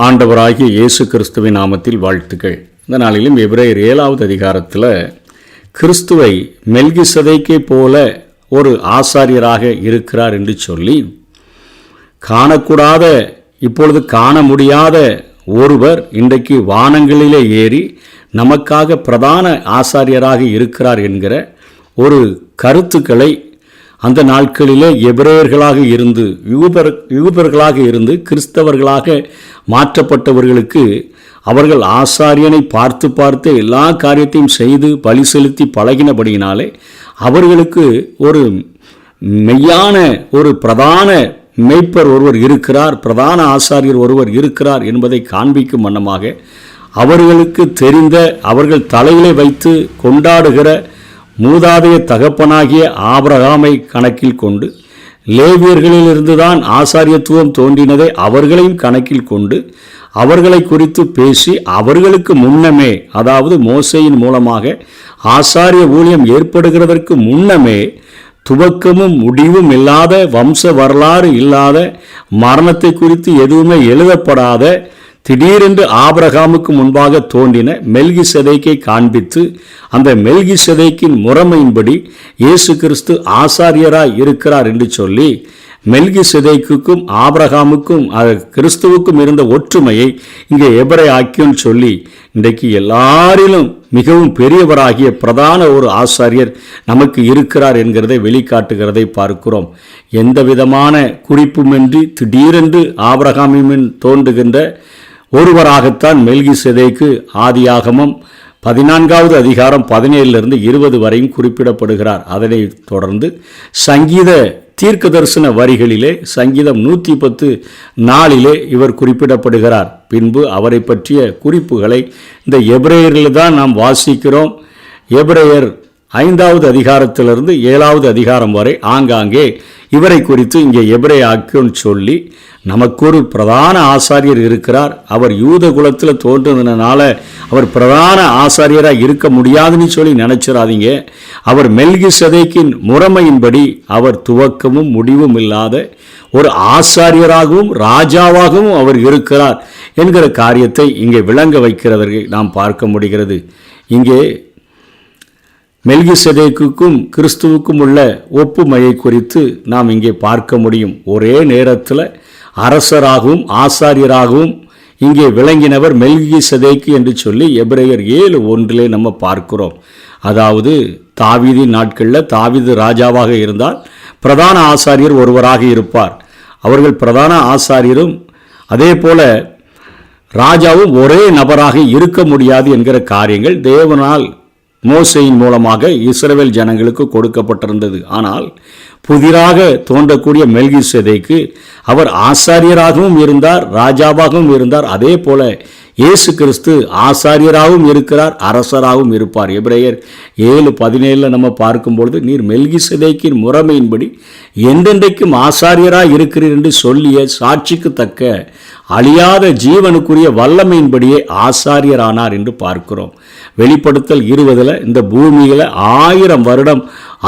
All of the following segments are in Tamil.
ஆண்டவராகிய இயேசு கிறிஸ்துவின் நாமத்தில் வாழ்த்துக்கள். இந்த நாளிலும் எபிரேயர் 7வது அதிகாரத்தில் கிறிஸ்துவை மெல்கிசதேக்கை போல ஒரு ஆசாரியராக இருக்கிறார் என்று சொல்லி, காணக்கூடாத, இப்பொழுது காண முடியாத ஒருவர் இன்றைக்கு வானங்களிலே ஏறி நமக்காக பிரதான ஆசாரியராக இருக்கிறார் என்கிற ஒரு கருத்துக்களை அந்த நாட்களிலே எபிரேயர்களாக இருந்து யூதர்களாக இருந்து கிறிஸ்தவர்களாக மாற்றப்பட்டவர்களுக்கு அவர்கள் ஆசாரியனை பார்த்து பார்த்து எல்லா காரியத்தையும் செய்து பலி செலுத்தி பழகினபடியினாலே அவர்களுக்கு ஒரு மெய்யான ஒரு பிரதான மேய்ப்பர் ஒருவர் இருக்கிறார், பிரதான ஆசாரியர் ஒருவர் இருக்கிறார் என்பதை காண்பிக்கும் வண்ணமாக அவர்களுக்கு தெரிந்த, அவர்கள் தலையிலே வைத்து கொண்டாடுகிற மூதாதைய தகப்பனாகிய ஆபிரகாமை கணக்கில் கொண்டு, லேவியர்களிலிருந்துதான் ஆசாரியத்துவம் தோன்றினதை அவர்களையும் கணக்கில் கொண்டு அவர்களை குறித்து பேசி, அவர்களுக்கு முன்னமே, அதாவது மோசேயின் மூலமாக ஆசாரிய ஊழியம் ஏற்படுகிறதற்கு முன்னமே துவக்கமும் முடிவும் இல்லாத, வம்ச வரலாறு இல்லாத, மரணத்தை குறித்து எதுவுமே எழுதப்படாத, திடீரென்று ஆபிரகாமுக்கு முன்பாக தோன்றின மெல்கிசதேக்கை காண்பித்து, அந்த மெல்கிசதேக்கின் முறைமையின்படி இயேசு கிறிஸ்து ஆசாரியராய் இருக்கிறார் என்று சொல்லி, மெல்கிசதேக்குக்கும் ஆபிரகாமுக்கும் கிறிஸ்துவுக்கும் இருந்த ஒற்றுமையை இங்கே எபிரேயன்னு சொல்லி, இன்றைக்கு எல்லாரிலும் மிகவும் பெரியவராகிய பிரதான ஒரு ஆசாரியர் நமக்கு இருக்கிறார் என்கிறதை வெளிக்காட்டுகிறதை பார்க்கிறோம். எந்த விதமான குறிப்புமின்றி திடீரென்று ஆபிரகாமின் தோன்றுகின்ற ஒருவராகத்தான் மெல்கிசதேக்கு ஆதியாகமம் 14வது அதிகாரம் 17 20 வரையும் குறிப்பிடப்படுகிறார். அதனை தொடர்ந்து சங்கீத தீர்க்க தரிசன வரிகளிலே சங்கீதம் 110 இவர் குறிப்பிடப்படுகிறார். பின்பு அவரை பற்றிய குறிப்புகளை இந்த எபிரேயரில் தான் நாம் வாசிக்கிறோம். எபிரேயர் 5வது அதிகாரத்திலிருந்து 7வது அதிகாரம் வரை ஆங்காங்கே இவரை குறித்து இங்கே எபிரேயன்னு சொல்லி, நமக்கு ஒரு பிரதான ஆசாரியர் இருக்கிறார், அவர் யூத குலத்தில் தோன்றினால அவர் பிரதான ஆசாரியராக இருக்க முடியாதுன்னு சொல்லி நினைச்சிடாதீங்க. அவர் மெல்கிசதேக்கின் முறைமையின்படி அவர் துவக்கமும் முடிவும் இல்லாத ஒரு ஆசாரியராகவும் ராஜாவாகவும் அவர் இருக்கிறார் என்கிற காரியத்தை இங்கே விளங்க வைக்கிறதை நாம் பார்க்க முடிகிறது. இங்கே மெல்கிசதேக்குக்கும் கிறிஸ்துவுக்கும் உள்ள ஒப்புமையை குறித்து நாம் இங்கே பார்க்க முடியும். ஒரே நேரத்தில் அரசராகவும் ஆசாரியராகவும் இங்கே விளங்கினவர் மெல்கிசதேக்கு என்று சொல்லி எபிரேயர் 7:1 நம்ம பார்க்கிறோம். அதாவது தாவீதின் நாட்களில் தாவீது ராஜாவாக இருந்தால் பிரதான ஆசாரியர் ஒருவராக இருப்பார். அவர்கள் பிரதான ஆசாரியரும் அதே போல ராஜாவும் ஒரே நபராக இருக்க முடியாது என்கிற காரியங்கள் தேவனால் மோசேயின் மூலமாக இஸ்ரவேல் ஜனங்களுக்கு கொடுக்கப்பட்டிருந்தது. ஆனால் புதிராக தோன்றக்கூடிய மெல்கிசதேக்கு அவர் ஆசாரியராகவும் இருந்தார், ராஜாவாகவும் இருந்தார். அதே போல இயேசு கிறிஸ்து ஆசாரியராகவும் இருக்கிறார், அரசராகவும் இருப்பார். எபிரேயர் 7:17 நம்ம பார்க்கும்பொழுது, நீர் மெல்கிசதேக்கின் முறைமையின்படி என்றென்றைக்கும் ஆசாரியராக இருக்கிறீர் என்று சொல்லிய சாட்சிக்கு தக்க அழியாத ஜீவனுக்குரிய வல்லமையின்படியே ஆசாரியரானார் என்று பார்க்கிறோம். வெளிப்படுத்தல் 20 இந்த பூமியில் 1000 வருடம்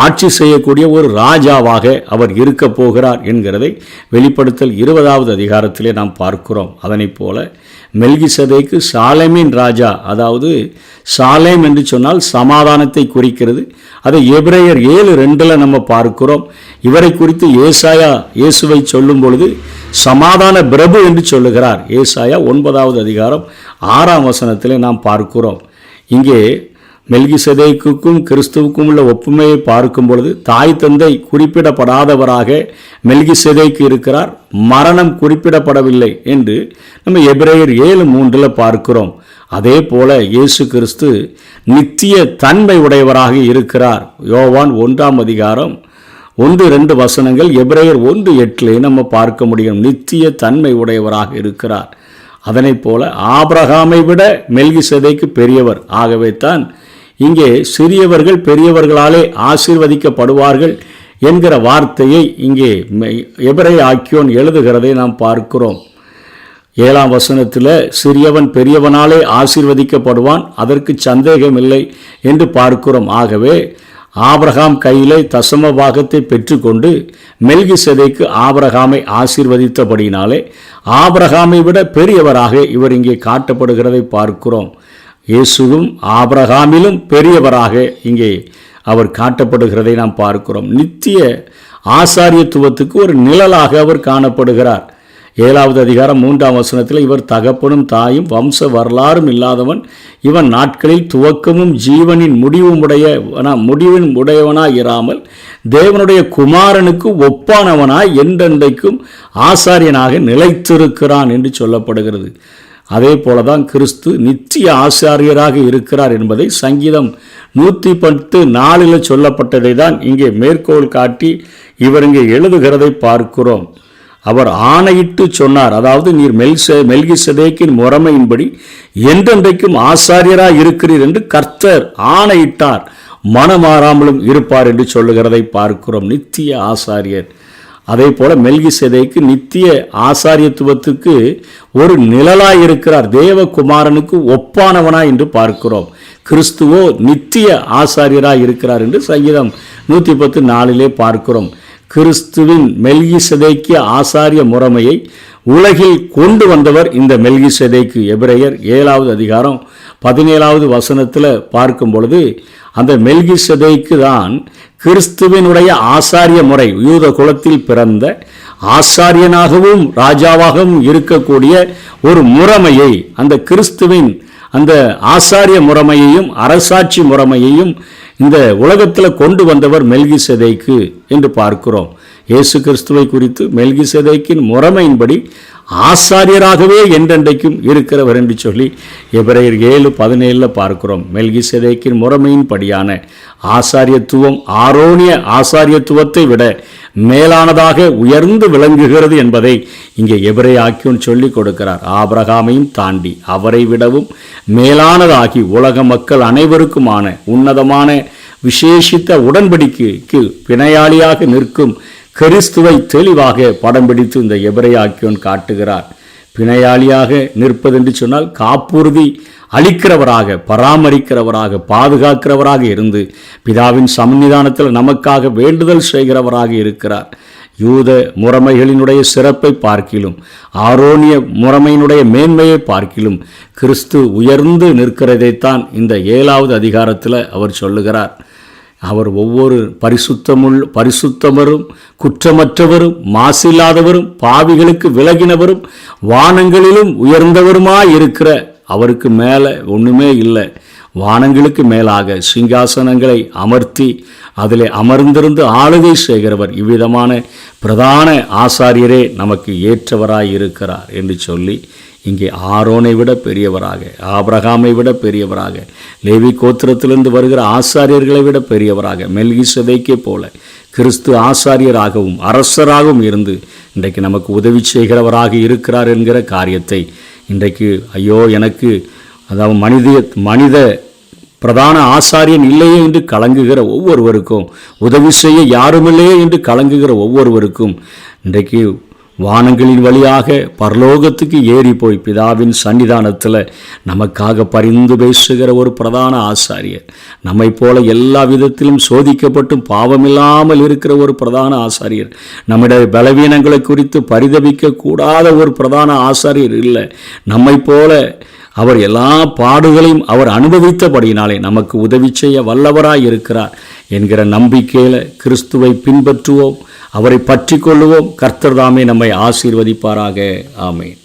ஆட்சி செய்யக்கூடிய ஒரு ராஜாவாக அவர் இருக்க போகிறார் என்கிறதை வெளிப்படுத்தல் 20வது அதிகாரத்திலே நாம் பார்க்கிறோம். அதனை போல மெல்கிசதேக்கு சாலேமின் ராஜா, அதாவது சாலேம் என்று சொன்னால் சமாதானத்தை குறிக்கிறது. அதை எபிரேயர் 7:2 நம்ம பார்க்கிறோம். இவரை குறித்து ஏசாயா இயேசுவை சொல்லும் பொழுது சமாதான பிரபு என்று சொல்லுகிறார். ஏசாயா 9வது அதிகாரம் 6ஆம் வசனத்திலே நாம் பார்க்கிறோம். இங்கே மெல்கிசதேக்குக்கும் கிறிஸ்துவுக்கும் உள்ள ஒப்புமையை பார்க்கும் பொழுது தாய் தந்தை குறிப்பிடப்படாதவராக மெல்கிசதேக்கு இருக்கிறார், மரணம் குறிப்பிடப்படவில்லை என்று நம்ம எபிரேயர் 7:3 பார்க்கிறோம். அதே போல இயேசு கிறிஸ்து நித்திய தன்மை உடையவராக இருக்கிறார். யோவான் 1ஆம் அதிகாரம் 1-2 வசனங்கள், எபிரேயர் 1:8 நம்ம பார்க்க முடியும். நித்திய தன்மை உடையவராக இருக்கிறார். அதனை போல ஆபிரகாமை விட மெல்கிசதேக்கு பெரியவர். ஆகவே தான் இங்கே சிறியவர்கள் பெரியவர்களாலே ஆசீர்வதிக்கப்படுவார்கள் என்கிற வார்த்தையை இங்கே எபிரேயன் எழுதுகிறதை நாம் பார்க்கிறோம். 7ஆம் வசனத்தில் சிறியவன் பெரியவனாலே ஆசீர்வதிக்கப்படுவான், அதற்கு சந்தேகம் இல்லை என்று பார்க்கிறோம். ஆகவே ஆபிரகாம் கையிலே தசம பாகத்தை பெற்றுக்கொண்டு மெல்கிசேதேக்கு ஆபிரகாமை ஆசீர்வதித்தபடினாலே ஆபிரகாமை விட பெரியவராக இவர் இங்கே காட்டப்படுகிறதை பார்க்கிறோம். இயேசுவும் ஆபிரகாமிலும் பெரியவராக இங்கே அவர் காட்டப்படுகிறதை நாம் பார்க்கிறோம். நித்திய ஆசாரியத்துவத்துக்கு ஒரு நிழலாக அவர் காணப்படுகிறார். 7வது அதிகாரம் 3ஆம் வசனத்தில் இவர் தகப்பனும் தாயும் வம்ச வரலாறும் இல்லாதவன், இவன் நாட்களில் துவக்கமும் ஜீவனின் முடிவின் உடையவனாய் இராமல் தேவனுடைய குமாரனுக்கு ஒப்பானவனாய் என்றென்றைக்கும் ஆசாரியனாக நிலைத்திருக்கிறான் என்று சொல்லப்படுகிறது. அதே போலதான் கிறிஸ்து நித்திய ஆசாரியராக இருக்கிறார் என்பதை சங்கீதம் 110:4 சொல்லப்பட்டதை தான் இங்கே மேற்கோள் காட்டி இவர் இங்கே எழுதுகிறதை பார்க்கிறோம். அவர் ஆணையிட்டு சொன்னார், அதாவது நீர் மெல்கிசேதேக்கின் முறைமையின்படி என்றென்றைக்கும் ஆசாரியராய் இருக்கிறீர் என்று கர்த்தர் ஆணையிட்டார், மனமாறாமலும் இருப்பார் என்று சொல்லுகிறதை பார்க்கிறோம். நித்திய ஆசாரியர். அதே போல மெல்கிசேதேக்கு நித்திய ஆசாரியத்துவத்துக்கு ஒரு நிழலாய் இருக்கிறார், தேவகுமாரனுக்கு ஒப்பானவனாய் என்று பார்க்கிறோம். கிறிஸ்துவோ நித்திய ஆசாரியராய் இருக்கிறார் என்று சங்கீதம் 110:4 பார்க்கிறோம். கிறிஸ்துவின் மெல்கிசேதேக்கிய ஆசாரிய முறைமையை உலகில் கொண்டு வந்தவர் இந்த மெல்கிசேதேக்கு. எபிரேயர் 7வது அதிகாரம் 17வது வசனத்தில் பார்க்கும் பொழுது அந்த மெல்கிசேதேக்கு தான் கிறிஸ்துவினுடைய ஆசாரிய முறை, யூத குலத்தில் பிறந்த ஆசாரியனாகவும் ராஜாவாகவும் இருக்கக்கூடிய ஒரு முறைமையை, அந்த கிறிஸ்துவின் அந்த ஆசாரிய முறைமையையும் அரசாட்சி முறைமையையும் இந்த உலகத்தில் கொண்டு வந்தவர் மெல்கிசேதேக்கு என்று பார்க்கிறோம். இயேசு கிறிஸ்துவை குறித்து மெல்கிசேதேக்கின் முறைமையின்படி ஆசாரியராகவே என்றென்றைக்கும் இருக்கிறவர் என்று சொல்லி எபிரேயர் 7:17 பார்க்கிறோம். மெல்கிசேதேக்கின் முறைமையின்படியான ஆசாரியத்துவம் ஆரோனிய ஆசாரியத்துவத்தை விட மேலானதாக உயர்ந்து விளங்குகிறது என்பதை இங்கே எபிரேய ஆக்கியோன் சொல்லிக் கொடுக்கிறார். ஆபிரகாமையும் தாண்டி அவரை விடவும் மேலானதாகி உலக மக்கள் அனைவருக்குமான உன்னதமான விசேஷித்த உடன்படிக்கைக்கு பிணையாளியாக நிற்கும் கிறிஸ்துவை தெளிவாக படம் பிடித்து இந்த எபிரேய ஆக்கியோன் காட்டுகிறார். பிணையாளியாக நிற்பதென்று சொன்னால் காப்புறுதி அளிக்கிறவராக, பராமரிக்கிறவராக, பாதுகாக்கிறவராக இருந்து பிதாவின் சந்நிதானத்தில் நமக்காக வேண்டுதல் செய்கிறவராக இருக்கிறார். யூத முறைமைகளினுடைய சிறப்பை பார்க்கிலும் ஆரோனிய முறைமையினுடைய மேன்மையை பார்க்கிலும் கிறிஸ்து உயர்ந்து நிற்கிறதைத்தான் இந்த 7வது அதிகாரத்தில் அவர் சொல்லுகிறார். அவர் ஒவ்வொரு பரிசுத்தமரும் குற்றமற்றவரும் மாசில்லாதவரும் பாவிகளுக்கு விலகினவரும் வானங்களிலும் உயர்ந்தவருமாயிருக்கிற அவருக்கு மேலே ஒன்றுமே இல்லை. வானங்களுக்கு மேலாக சிங்காசனங்களை அமர்த்தி அதில் அமர்ந்திருந்து ஆளுகை செய்கிறவர். இவ்விதமான பிரதான ஆசாரியரே நமக்கு ஏற்றவராய் இருக்கிறார் என்று சொல்லி இங்கே ஆரோனை விட பெரியவராக, ஆபிரகாமை விட பெரியவராக, லேவி கோத்திரத்திலிருந்து வருகிற ஆசாரியர்களை விட பெரியவராக, மெல்கிசேதேக்கை போல கிறிஸ்து ஆசாரியராகவும் அரசராகவும் இருந்து இன்றைக்கு நமக்கு உதவி செய்கிறவராக இருக்கிறார் என்கிற காரியத்தை இன்றைக்கு ஐயோ எனக்கு, அதாவது மனித பிரதான ஆசாரியன் இல்லையே என்று கலங்குகிற ஒவ்வொருவருக்கும், உதவி செய்ய யாருமில்லையே என்று கலங்குகிற ஒவ்வொருவருக்கும் இன்றைக்கு வானங்களின் வழியாக பரலோகத்துக்கு ஏறி போய் பிதாவின் சன்னிதானத்தில் நமக்காக பரிந்து பேசுகிற ஒரு பிரதான ஆசாரியர், நம்மை போல எல்லா விதத்திலும் சோதிக்கப்பட்டும் பாவமில்லாமல் இருக்கிற ஒரு பிரதான ஆசாரியர், நம்முடைய பலவீனங்களை குறித்து பரிதபிக்க கூடாத ஒரு பிரதான ஆசாரியர் இல்லை. நம்மை போல அவர் எல்லா பாடுகளையும் அவர் அனுபவித்தபடியினாலே நமக்கு உதவி செய்ய வல்லவராய் இருக்கிறார் என்கிற நம்பிக்கையில் கிறிஸ்துவை பின்பற்றுவோம், அவரை பற்றி கொள்ளுவோம். கர்த்தர் தாமே நம்மை ஆசீர்வதிப்பாராக. ஆமென்.